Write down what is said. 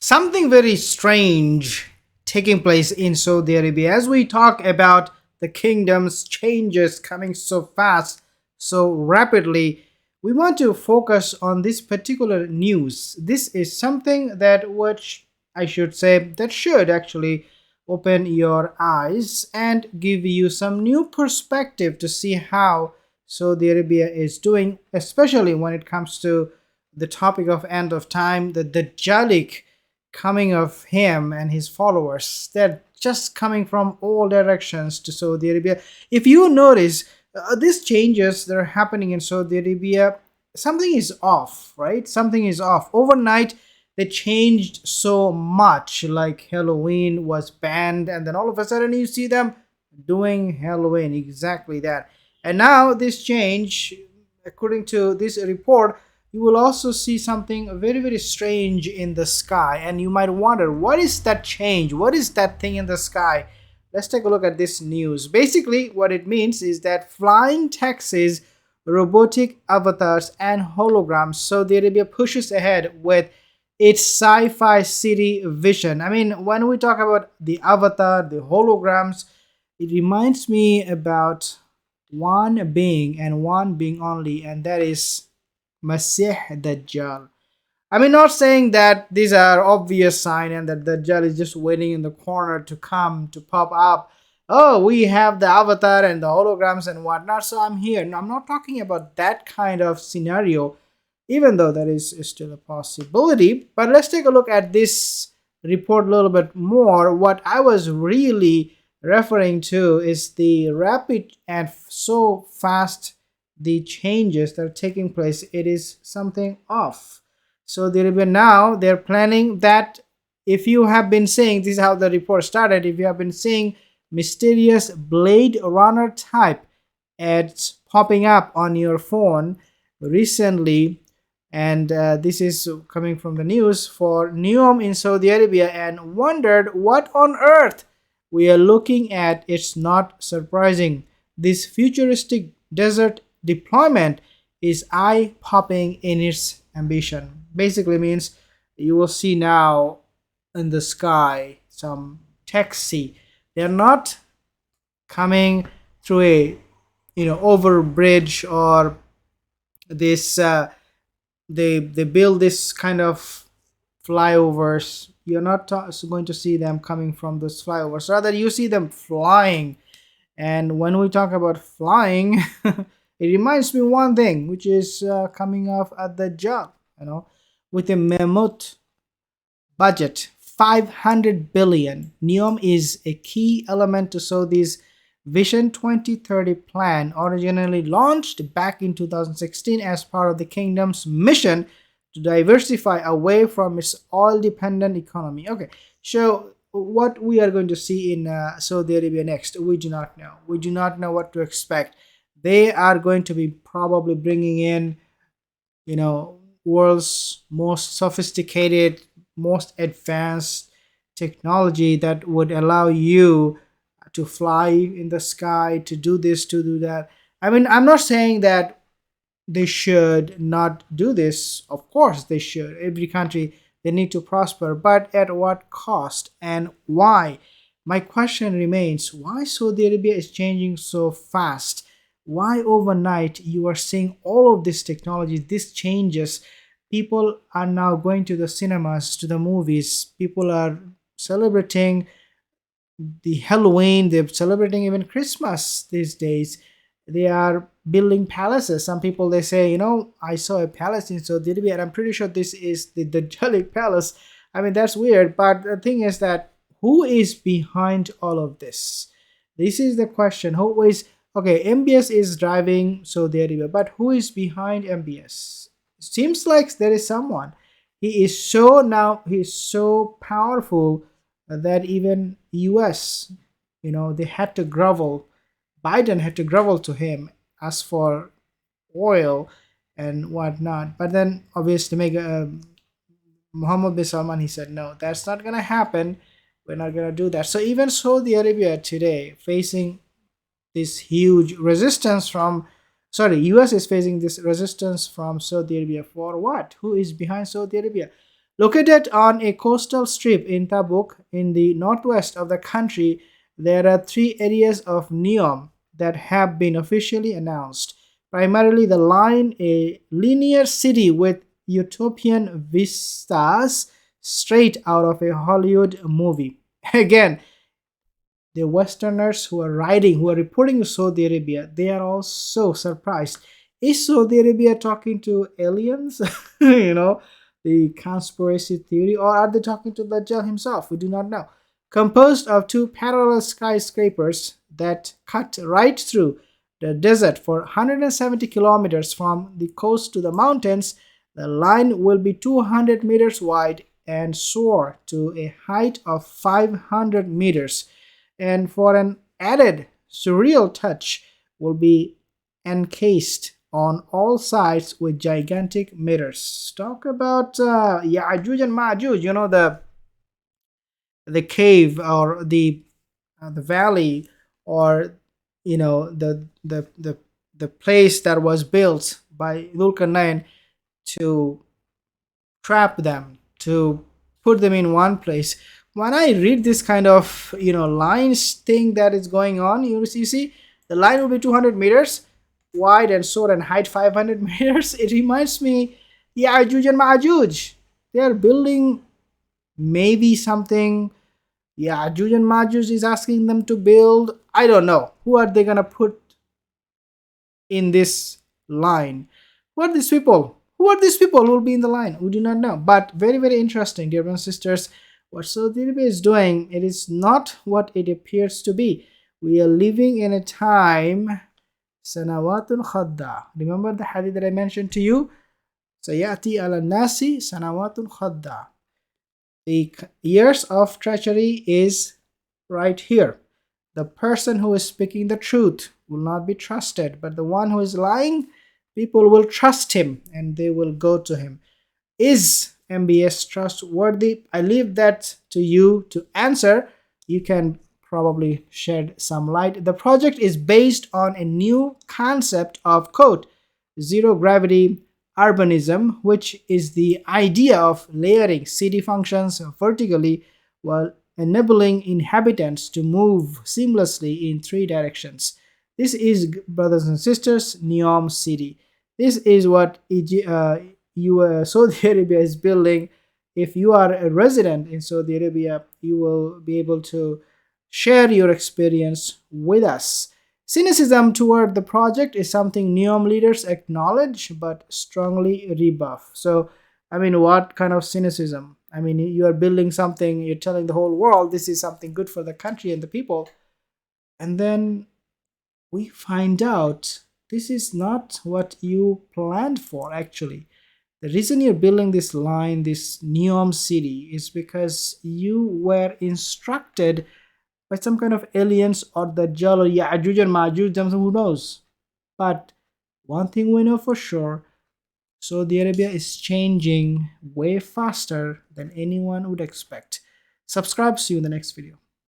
something very strange taking place in Saudi Arabia. As we talk about the kingdom's changes coming so fast, so rapidly, we want to focus on this particular news. This is something that which I should say that should actually open your eyes and give you some new perspective to see how Saudi Arabia is doing, especially when it comes to the topic of end of time, the Dajjalic coming of him and his followers. They're just coming from all directions to Saudi Arabia. If you notice, these changes that are happening in Saudi Arabia, something is off, right? Something is off. Overnight, they changed so much, like Halloween was banned, and then all of a sudden you see them doing Halloween, exactly that. And now this change, according to this report, you will also see something very, very strange in the sky. And you might wonder, what is that change? What is that thing in the sky? Let's take a look at this news. Basically, what it means is that flying taxis, robotic avatars, and holograms, Saudi Arabia pushes ahead with its sci-fi city vision. I mean, when we talk about the avatar, the holograms, it reminds me about one being and one being only, and that is Dajjal. I mean, not saying that these are obvious sign and that Dajjal is just waiting in the corner to come to pop up. Oh, we have the avatar and the holograms and whatnot, so I'm here. No, I'm not talking about that kind of scenario, even though that is still a possibility. But let's take a look at this report a little bit more. What I was really referring to is the rapid and so fast the changes that are taking place. It is something off. So they're planning that if you have been seeing, this is how the report started, if you have been seeing mysterious Blade Runner type ads popping up on your phone recently, and this is coming from the news for Neom in Saudi Arabia, and wondered what on earth we are looking at, it's not surprising. This futuristic desert deployment is eye-popping in its ambition. Basically means you will see now in the sky some taxi. They're not coming through a over bridge or this they build this kind of flyovers. You're not going to see them coming from those flyovers, rather you see them flying. And when we talk about flying it reminds me one thing, which is coming off at the job, with a mammoth budget 500 billion. Neom is a key element to Saudi's Vision 2030 plan, originally launched back in 2016 as part of the kingdom's mission to diversify away from its oil-dependent economy. Okay, so what we are going to see in Saudi Arabia next, we do not know. We do not know what to expect. They are going to be probably bringing in, world's most sophisticated, most advanced technology that would allow you to fly in the sky, to do this, to do that. I mean, I'm not saying that they should not do this. Of course they should. Every country, they need to prosper, but at what cost and why? My question remains, why Saudi Arabia is changing so fast? Why overnight you are seeing all of this technology, these changes? People are now going to the cinemas, to the movies. People are celebrating the Halloween. They're celebrating even Christmas these days. They are building palaces. Some people, they say, I saw a palace in Saudi Arabia, and I'm pretty sure this is the Dajjalic palace. I mean, that's weird. But the thing is that who is behind all of this? This is the question. Who is, okay, MBS is driving Saudi Arabia, but who is behind MBS? Seems like there is someone. He is so powerful that even US, they had to grovel. Biden had to grovel to him, ask for oil and whatnot. But then obviously Mohammed bin Salman, he said, no, that's not gonna happen. We're not gonna do that. So even Saudi Arabia today facing this huge resistance from, US is facing this resistance from Saudi Arabia. For what? Who is behind Saudi Arabia? Located on a coastal strip in Tabuk, in the northwest of the country, there are three areas of NEOM that have been officially announced. Primarily, the line, a linear city with utopian vistas straight out of a Hollywood movie. Again, the Westerners who are writing, who are reporting to Saudi Arabia, they are also surprised. Is Saudi Arabia talking to aliens? The conspiracy theory, or are they talking to Dajjal himself? We do not know. Composed of two parallel skyscrapers that cut right through the desert for 170 kilometers from the coast to the mountains, the line will be 200 meters wide and soar to a height of 500 meters, and for an added surreal touch will be encased on all sides with gigantic mirrors. Talk about Ya'juj and Majuj, the cave, or the valley, or the place that was built by Dhul to trap them, to put them in one place. When I read this kind of lines thing that is going on, you see the line will be 200 meters wide and soar and height 500 meters. It reminds me, yeah, Ajuj and Majuj. They are building maybe something. Yeah, Ajuj and Majuj is asking them to build. I don't know. Who are they gonna put in this line? Who are these people? Who are these people who will be in the line? We do not know. But very, very interesting, dear brothers and sisters. What Saudi Arabia is doing, it is not what it appears to be. We are living in a time, sanawatul khadda. Remember the hadith that I mentioned to you? Sayati ala nasi sanawatul khadda. The years of treachery is right here. The person who is speaking the truth will not be trusted, but the one who is lying, people will trust him and they will go to him. Is MBS trustworthy? I leave that to you to answer. You can probably shed some light. The project is based on a new concept of, quote, zero gravity urbanism, which is the idea of layering city functions vertically while enabling inhabitants to move seamlessly in three directions. This is, brothers and sisters, Neom City. This is what Saudi Arabia is building. If you are a resident in Saudi Arabia, you will be able to share your experience with us. Cynicism toward the project is something Neom leaders acknowledge but strongly rebuff. So, what kind of cynicism? You are building something, you're telling the whole world this is something good for the country and the people, and then we find out this is not what you planned for, actually. The reason you're building this line, this Neom city, is because you were instructed by some kind of aliens or Dajjal or Ya'juj and Majuj, who knows. But one thing we know for sure, Saudi Arabia is changing way faster than anyone would expect. Subscribe, see you in the next video.